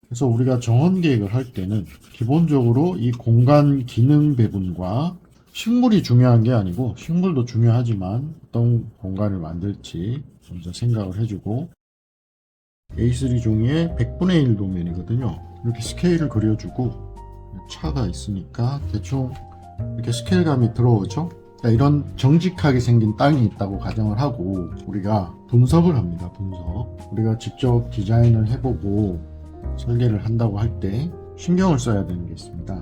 그래서 우리가 정원 계획을 할 때는 기본적으로 이 공간 기능 배분과 식물이 중요한 게 아니고, 식물도 중요하지만 어떤 공간을 만들지 먼저 생각을 해주고, A3 종이의 100분의 1 도면이거든요. 이렇게 스케일을 그려주고, 차가 있으니까 대충 이렇게 스케일감이 들어오죠. 이런 정직하게 생긴 땅이 있다고 가정을 하고 우리가 분석을 합니다. 분석. 우리가 직접 디자인을 해보고 설계를 한다고 할 때 신경을 써야 되는 게 있습니다.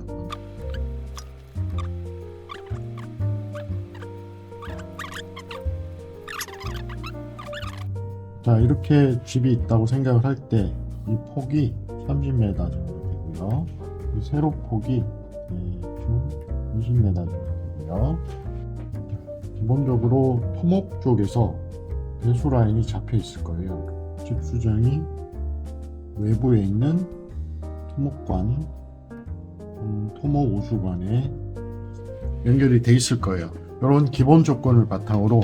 자, 이렇게 집이 있다고 생각을 할 때 이 폭이 30m 정도 되고요. 이 세로 폭이 대충 20m 정도 되고요. 기본적으로 토목 쪽에서 배수 라인이 잡혀 있을 거예요. 집 수정이 외부에 있는 토목관, 토목 우수관에 연결이 돼 있을 거예요. 이런 기본 조건을 바탕으로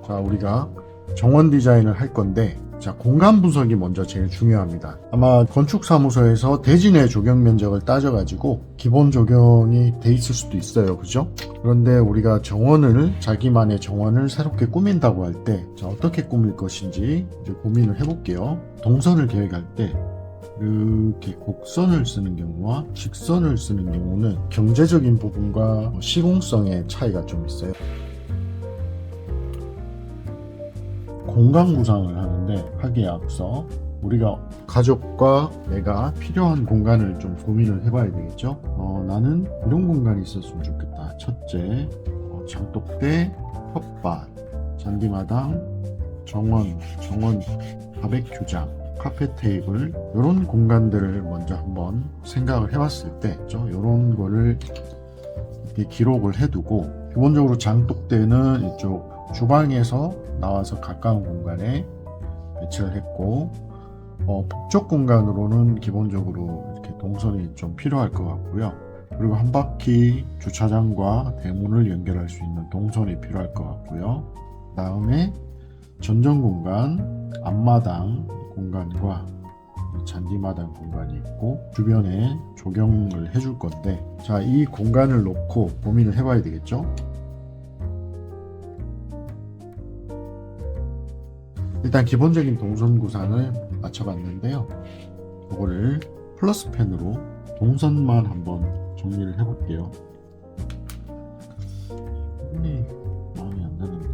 자, 우리가 정원 디자인을 할 건데, 자, 공간 분석이 먼저 제일 중요합니다. 아마 건축사무소에서 대진의 조경 면적을 따져가지고 기본 조경이 돼 있을 수도 있어요. 그죠? 그런데 우리가 자기만의 정원을 새롭게 꾸민다고 할 때, 자, 어떻게 꾸밀 것인지 이제 고민을 해볼게요. 동선을 계획할 때, 이렇게 곡선을 쓰는 경우와 직선을 쓰는 경우는 경제적인 부분과 시공성의 차이가 좀 있어요. 공간 구상을 하는데 하기에 앞서 우리가 가족과 내가 필요한 공간을 좀 고민을 해봐야 되겠죠. 나는 이런 공간이 있었으면 좋겠다. 첫째, 장독대, 텃밭, 잔디마당, 정원 바베큐장, 카페 테이블, 이런 공간들을 먼저 한번 생각을 해봤을 때 이런 거를 이렇게 기록을 해두고, 기본적으로 장독대는 이쪽 주방에서 나와서 가까운 공간에 배치를 했고, 북쪽 공간으로는 기본적으로 이렇게 동선이 좀 필요할 것 같고요. 그리고 한 바퀴 주차장과 대문을 연결할 수 있는 동선이 필요할 것 같고요. 다음에 전전 공간, 앞마당 공간과 잔디마당 공간이 있고 주변에 조경을 해줄 건데, 자, 이 공간을 놓고 고민을 해봐야 되겠죠. 일단 기본적인 동선 구상을 맞춰봤는데요. 이거를 플러스펜으로 동선만 한번 정리를 해볼게요. 부분이 마음에 안 드는데.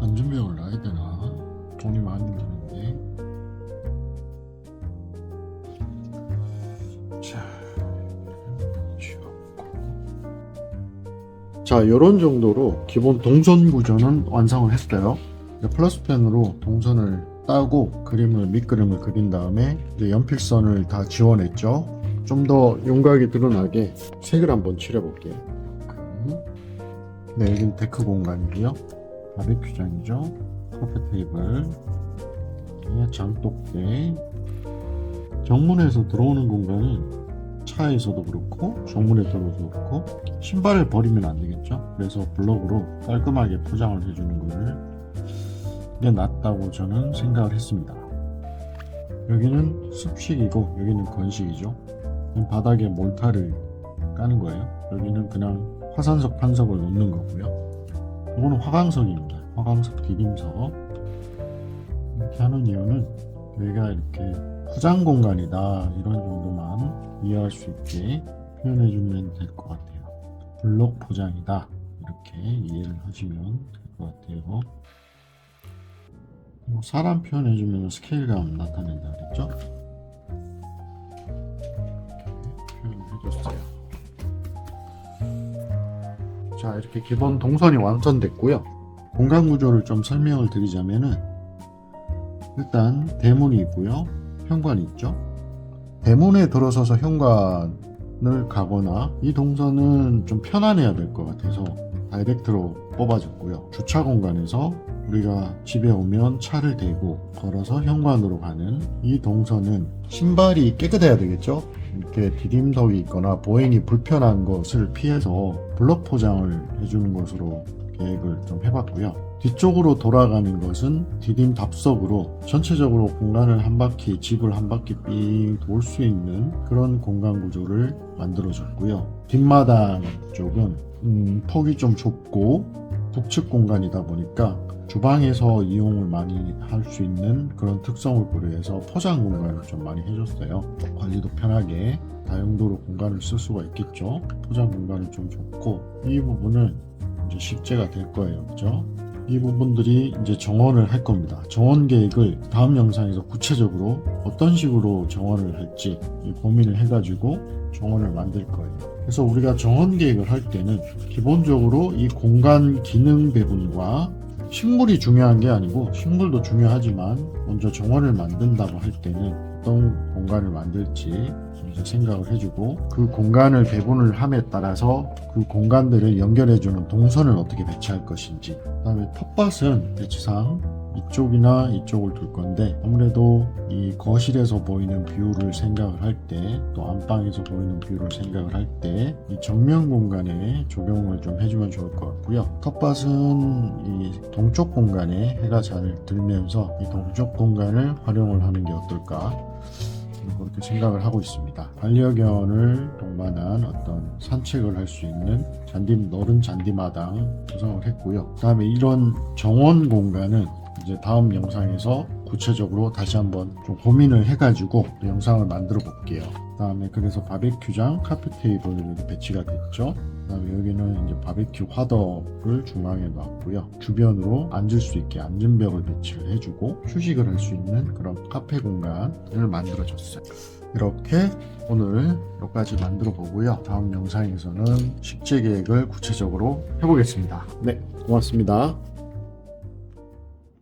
안전벨을 놔야 되나? 돈이 많이 드는데. 자, 이런 정도로 기본 동선 구조는 완성을 했어요. 플러스펜으로 동선을 따고 밑그림을 그린 다음에 이제 연필선을 다 지원했죠. 좀 더 윤곽이 드러나게 색을 한번 칠해볼게요. 네, 여기는 데크 공간이고요. 바베큐장이죠. 카페 테이블, 장독대. 정문에서 들어오는 공간은 차에서도 그렇고 정문에 들어오도 그렇고 신발을 버리면 안 되겠죠. 그래서 블럭으로 깔끔하게 포장을 해주는 거를 이게 낫다고 저는 생각을 했습니다. 여기는 습식이고 여기는 건식이죠. 바닥에 몰타를 까는 거예요. 여기는 그냥 화산석 판석을 놓는 거고요. 이거는 화강석입니다. 화강석 디딤석. 이렇게 하는 이유는 여기가 이렇게 포장 공간이다, 이런 정도만 이해할 수 있게 표현해 주면 될 것 같아요. 블록 포장이다, 이렇게 이해를 하시면 될 것 같아요. 사람 표현해 주면 스케일감 나타낸다 그랬죠? 이렇게 표현해 줬어요. 자, 이렇게 기본 동선이 완성됐고요. 공간 구조를 좀 설명을 드리자면은, 일단 대문이 있고요. 현관이 있죠. 대문에 들어서서 현관을 가거나, 이 동선은 좀 편안해야 될 것 같아서 다이렉트로 뽑아줬고요. 주차 공간에서 우리가 집에 오면 차를 대고 걸어서 현관으로 가는 이 동선은 신발이 깨끗해야 되겠죠. 이렇게 디딤석이 있거나 보행이 불편한 것을 피해서 블럭 포장을 해주는 것으로 계획을 좀 해봤고요. 뒤쪽으로 돌아가는 것은 디딤 답석으로 전체적으로 공간을 한 바퀴, 집을 한 바퀴 삥 돌 수 있는 그런 공간 구조를 만들어줬고요. 뒷마당 쪽은 폭이 좀 좁고 북측 공간이다 보니까 주방에서 이용을 많이 할 수 있는 그런 특성을 고려해서 포장 공간을 좀 많이 해줬어요. 관리도 편하게 다용도로 공간을 쓸 수가 있겠죠. 포장 공간은 좀 좁고 이 부분은 이제 식재가 될 거예요. 그죠? 이 부분들이 이제 정원을 할 겁니다. 정원 계획을 다음 영상에서 구체적으로 어떤 식으로 정원을 할지 고민을 해가지고 정원을 만들 거예요. 그래서 우리가 정원 계획을 할 때는 기본적으로 이 공간 기능 배분과 식물이 중요한 게 아니고 식물도 중요하지만 먼저 정원을 만든다고 할 때는 어떤 공간을 만들지 먼저 생각을 해주고 그 공간을 배분을 함에 따라서 그 공간들을 연결해주는 동선을 어떻게 배치할 것인지, 그 다음에 텃밭은 배치상 이쪽이나 이쪽을 둘 건데 아무래도 이 거실에서 보이는 뷰를 생각을 할 때 또 안방에서 보이는 뷰를 생각을 할 때 이 정면 공간에 적용을 좀 해주면 좋을 것 같고요. 텃밭은 이 동쪽 공간에 해가 잘 들면서 이 동쪽 공간을 활용을 하는 게 어떨까 그렇게 생각을 하고 있습니다. 반려견을 동반한 어떤 산책을 할 수 있는 넓은 잔디마당 구성을 했고요. 그 다음에 이런 정원 공간은 이제 다음 영상에서 구체적으로 다시 한번 좀 고민을 해가지고 영상을 만들어 볼게요. 그 다음에 그래서 바베큐장, 카페 테이블이 배치가 됐죠. 그 다음에 여기는 이제 바베큐 화덕을 중앙에 놨고요. 주변으로 앉을 수 있게 앉은 벽을 배치를 해주고 휴식을 할 수 있는 그런 카페 공간을 만들어 줬어요. 이렇게 오늘 여기까지 만들어 보고요. 다음 영상에서는 식재 계획을 구체적으로 해보겠습니다. 네, 고맙습니다.